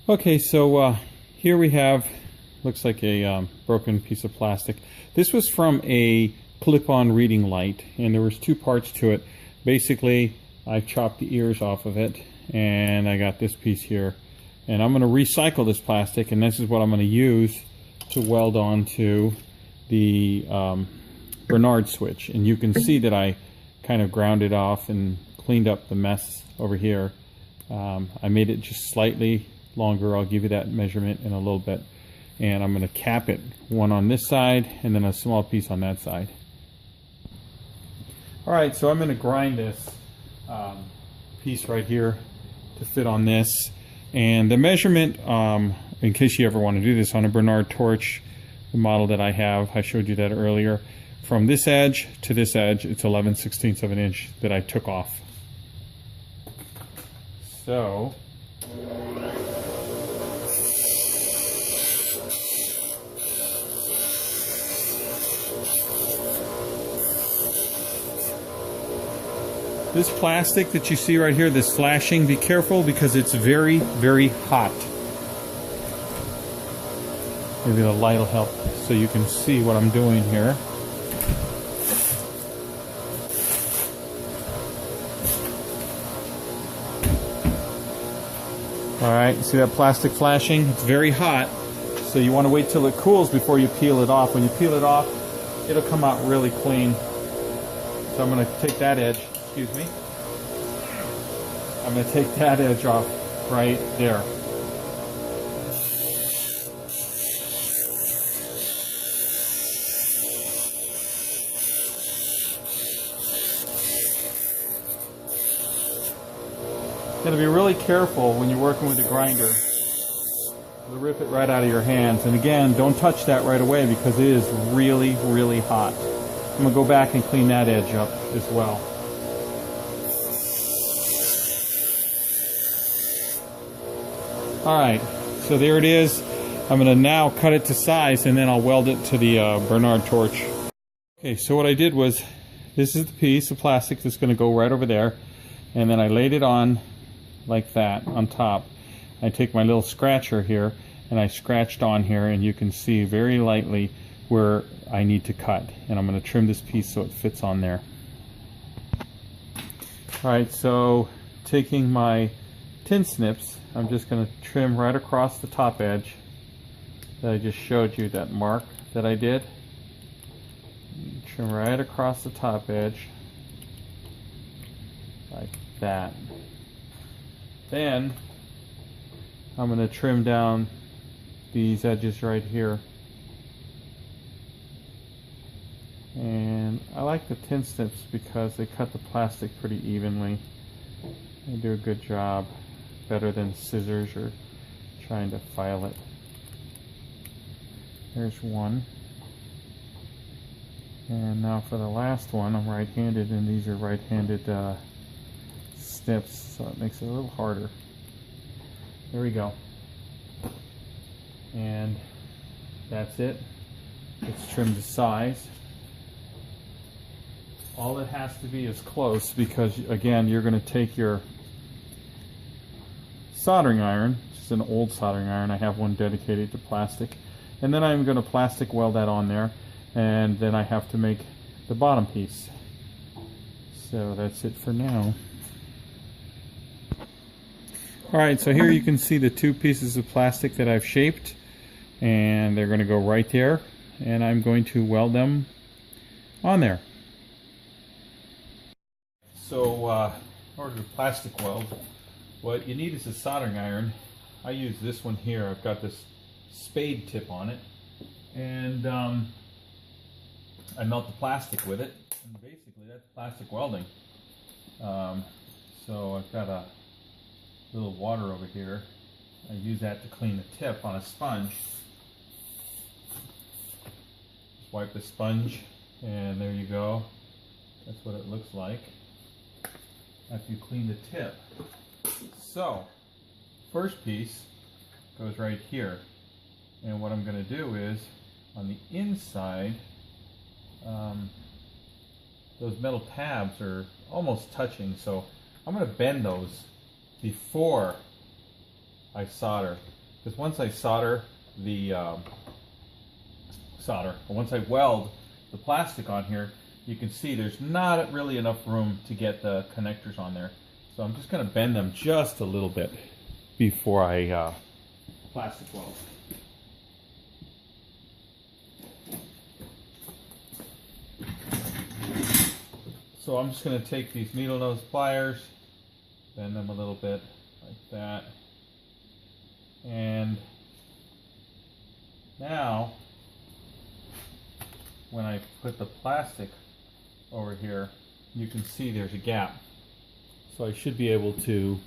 Okay, so here we have, looks like a broken piece of plastic. This was from a clip-on reading light, and there was two parts to it. Basically, I chopped the ears off of it, and I got this piece here. And I'm going to recycle this plastic, and this is what I'm going to use to weld onto the Bernard switch. And you can see that I kind of ground it off and cleaned up the mess over here. I made it just slightly longer. I'll give you that measurement in a little bit. And I'm going to cap it, one on this side and then a small piece on that side. Alright, so I'm going to grind this piece right here to fit on this. And the measurement, in case you ever want to do this on a Bernard torch, the model that I have, I showed you that earlier, from this edge to this edge, it's 11/16 of an inch that I took off. So, this plastic that you see right here, this flashing, be careful because it's very, very hot. Maybe the light will help so you can see what I'm doing here. Alright, see that plastic flashing? It's very hot, so you want to wait till it cools before you peel it off. When you peel it off, it'll come out really clean. So I'm going to take that edge, excuse me. I'm going to take that edge off right there. You got to be really careful when you're working with a grinder to rip it right out of your hands. And again, don't touch that right away because it is really, really hot. I'm going to go back and clean that edge up as well. Alright, so there it is. I'm going to now cut it to size and then I'll weld it to the Bernard torch. Okay, so what I did was, this is the piece of plastic that's going to go right over there. And then I laid it on like that on top. I take my little scratcher here and I scratched on here, and you can see very lightly where I need to cut, and I'm going to trim this piece so it fits on there. Alright, so taking my tin snips, I'm just going to trim right across the top edge that I just showed you, that mark that I did. Trim right across the top edge like that. Then I'm going to trim down these edges right here. And I like the tin snips because they cut the plastic pretty evenly. They do a good job, better than scissors or trying to file it. There's one. And now for the last one, I'm right-handed, and these are right-handed snips, so it makes it a little harder. There we go. And that's it. It's trimmed to size. All it has to be is close, because again, you're going to take your soldering iron, just an old soldering iron, I have one dedicated to plastic, and then I'm going to plastic weld that on there, and then I have to make the bottom piece. So that's it for now. Alright, so here you can see the two pieces of plastic that I've shaped, and they're going to go right there, and I'm going to weld them on there. So in order to plastic weld, what you need is a soldering iron. I use this one here. I've got this spade tip on it, and I melt the plastic with it, and basically that's plastic welding. So I've got a little water over here. I use that to clean the tip on a sponge. Just wipe the sponge, and there you go. That's what it looks like after you clean the tip. So, first piece goes right here. And what I'm going to do is, on the inside, those metal tabs are almost touching, so I'm going to bend those before I solder. because once I once I weld the plastic on here, you can see there's not really enough room to get the connectors on there. So I'm just going to bend them just a little bit before I plastic weld. So I'm just going to take these needle nose pliers, bend them a little bit like that, and now when I put the plastic over here, you can see there's a gap. So I should be able to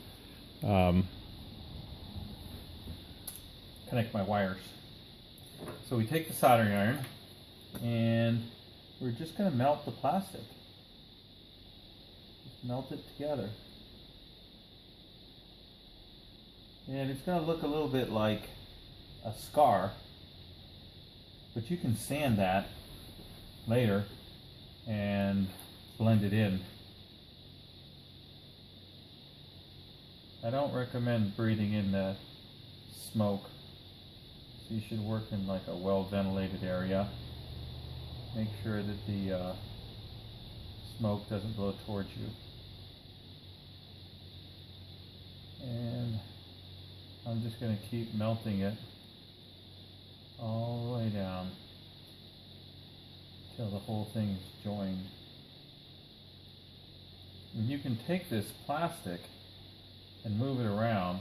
connect my wires. So we take the soldering iron and we're just going to melt the plastic. Just melt it together. And it's going to look a little bit like a scar, but you can sand that later and blend it in. I don't recommend breathing in the smoke, so you should work in like a well ventilated area. Make sure that the smoke doesn't blow towards you. And I'm just going to keep melting it all the way down until the whole thing is joined. And you can take this plastic and move it around,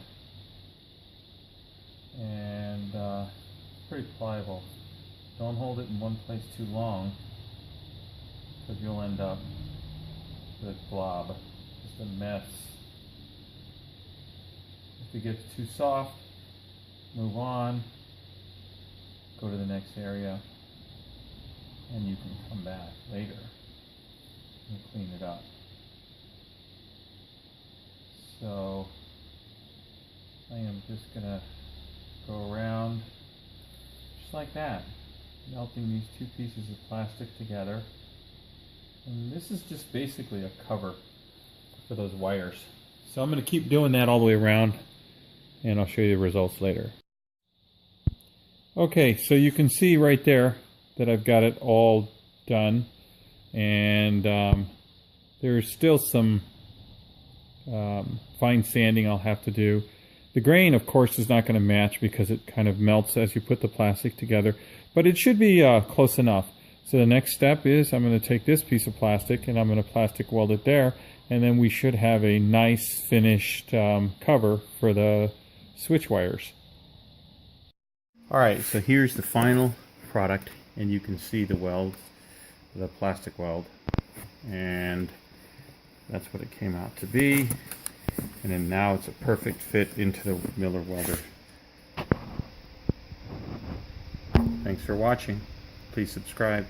and it's pretty pliable. Don't hold it in one place too long, because you'll end up with a blob, just a mess. If it gets too soft, move on, go to the next area, and you can come back later and clean it up. So I am just going to go around just like that, melting these two pieces of plastic together. And this is just basically a cover for those wires. So I'm going to keep doing that all the way around, and I'll show you the results later. Okay, so you can see right there that I've got it all done, and there's still some fine sanding I'll have to do. The grain, of course, is not going to match because it kind of melts as you put the plastic together, but it should be close enough. So the next step is I'm going to take this piece of plastic and I'm going to plastic weld it there, and then we should have a nice finished cover for the switch wires. Alright, so here's the final product, and you can see the weld, the plastic weld, and that's what it came out to be. And then now it's a perfect fit into the Miller welder. Thanks for watching. Please subscribe.